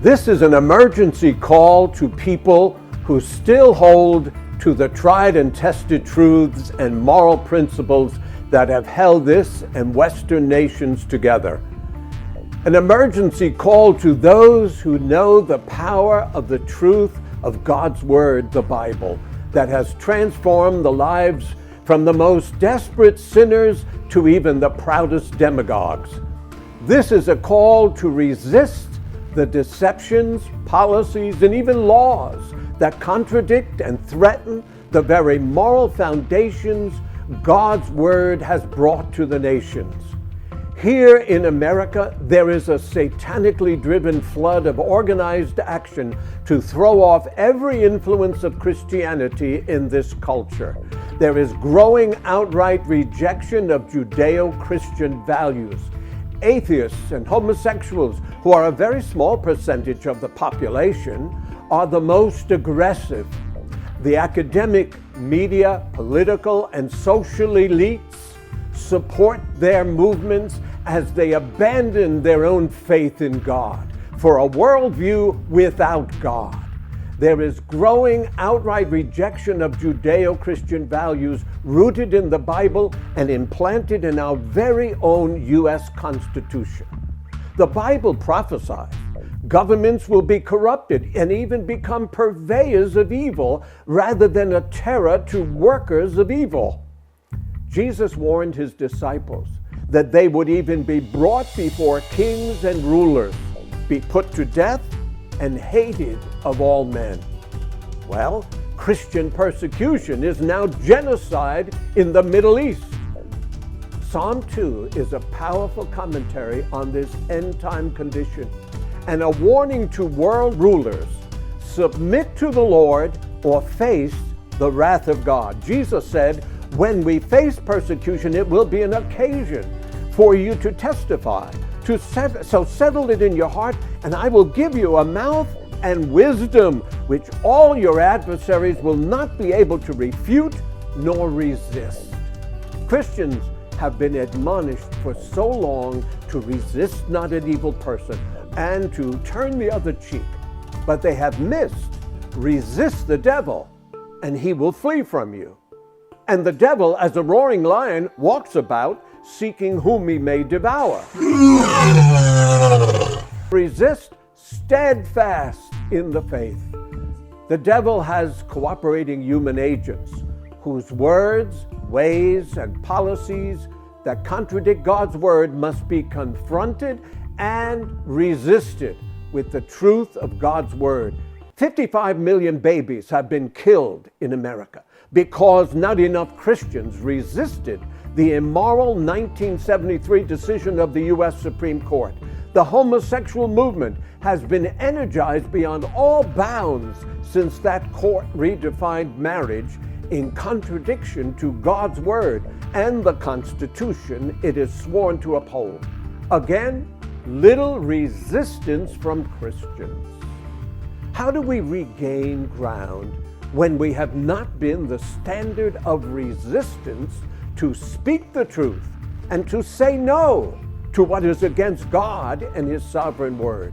This is an emergency call to people who still hold to the tried and tested truths and moral principles that have held this and Western nations together. An emergency call to those who know the power of the truth of God's Word, the Bible, that has transformed the lives from the most desperate sinners to even the proudest demagogues. This is a call to resist the deceptions, policies, and even laws that contradict and threaten the very moral foundations God's Word has brought to the nations. Here in America, there is a satanically driven flood of organized action to throw off every influence of Christianity in this culture. There is growing outright rejection of Judeo-Christian values. Atheists and homosexuals, who are a very small percentage of the population, are the most aggressive. The academic, media, political, and social elites support their movements as they abandon their own faith in God for a worldview without God. There is growing outright rejection of Judeo-Christian values rooted in the Bible and implanted in our very own U.S. Constitution. The Bible prophesies governments will be corrupted and even become purveyors of evil rather than a terror to workers of evil. Jesus warned his disciples that they would even be brought before kings and rulers, be put to death, and hated of all men. Well, Christian persecution is now genocide in the Middle East. Psalm 2 is a powerful commentary on this end-time condition and a warning to world rulers: submit to the Lord or face the wrath of God. Jesus said, when we face persecution, it will be an occasion for you to testify. So settle it in your heart, and I will give you a mouth and wisdom, which all your adversaries will not be able to refute nor resist. Christians have been admonished for so long to resist not an evil person and to turn the other cheek, but they have missed. Resist the devil, and he will flee from you. And the devil, as a roaring lion, walks about, seeking whom he may devour. Resist steadfast in the faith. The devil has cooperating human agents whose words, ways, and policies that contradict God's Word must be confronted and resisted with the truth of God's Word. 55 million babies have been killed in America because not enough Christians resisted the immoral 1973 decision of the U.S. Supreme Court. The homosexual movement has been energized beyond all bounds since that court redefined marriage in contradiction to God's Word and the Constitution it is sworn to uphold. Again, little resistance from Christians. How do we regain ground when we have not been the standard of resistance to speak the truth and to say no to what is against God and His sovereign Word?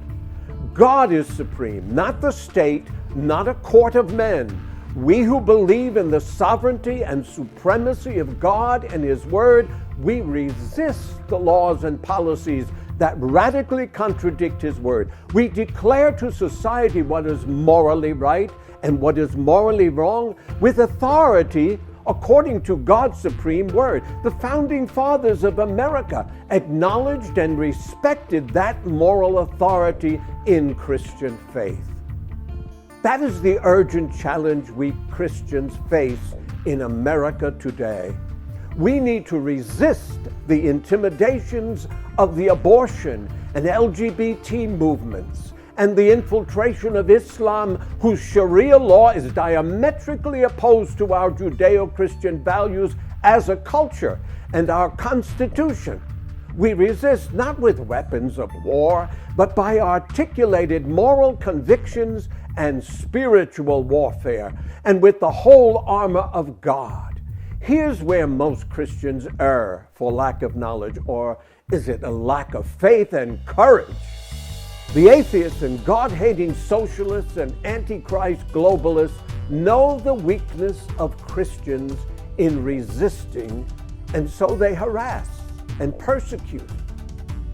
God is supreme, not the state, not a court of men. We who believe in the sovereignty and supremacy of God and His Word, we resist the laws and policies that radically contradict His Word. We declare to society what is morally right and what is morally wrong with authority according to God's supreme Word. The founding fathers of America acknowledged and respected that moral authority in Christian faith. That is the urgent challenge we Christians face in America today. We need to resist the intimidations of the abortion and LGBT movements and the infiltration of Islam, whose Sharia law is diametrically opposed to our Judeo-Christian values as a culture and our Constitution. We resist not with weapons of war, but by articulated moral convictions and spiritual warfare, and with the whole armor of God. Here's where most Christians err for lack of knowledge, or is it a lack of faith and courage? The atheists and God-hating socialists and antichrist globalists know the weakness of Christians in resisting, and so they harass and persecute.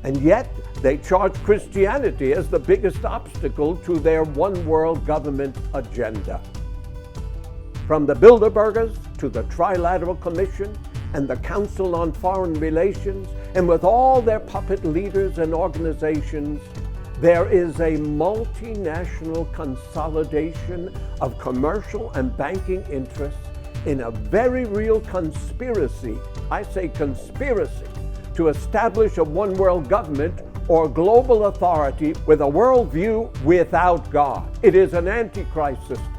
And yet, they charge Christianity as the biggest obstacle to their one-world government agenda. From the Bilderbergers to the Trilateral Commission and the Council on Foreign Relations, and with all their puppet leaders and organizations, there is a multinational consolidation of commercial and banking interests in a very real conspiracy, I say conspiracy, to establish a one-world government or global authority with a worldview without God. It is an antichrist system,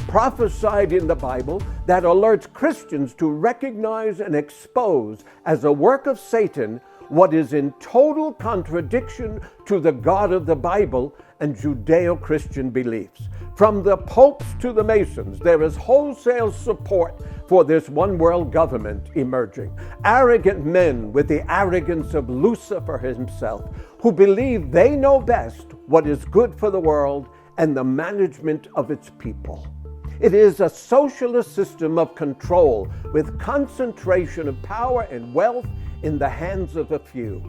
prophesied in the Bible, that alerts Christians to recognize and expose as a work of Satan what is in total contradiction to the God of the Bible and Judeo-Christian beliefs. From the popes to the Masons, there is wholesale support for this one-world government emerging. Arrogant men with the arrogance of Lucifer himself, who believe they know best what is good for the world and the management of its people. It is a socialist system of control with concentration of power and wealth in the hands of a few.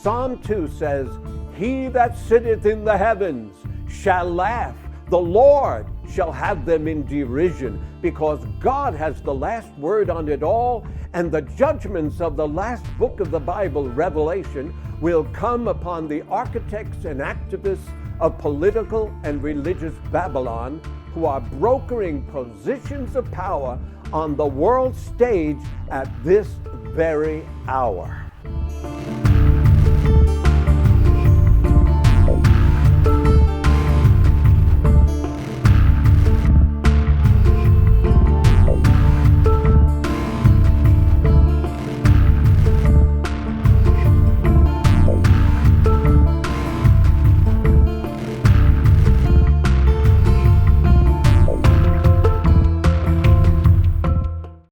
Psalm 2 says, "He that sitteth in the heavens shall laugh. The Lord shall have them in derision," because God has the last word on it all, and the judgments of the last book of the Bible, Revelation, will come upon the architects and activists of political and religious Babylon who are brokering positions of power on the world stage at this very hour.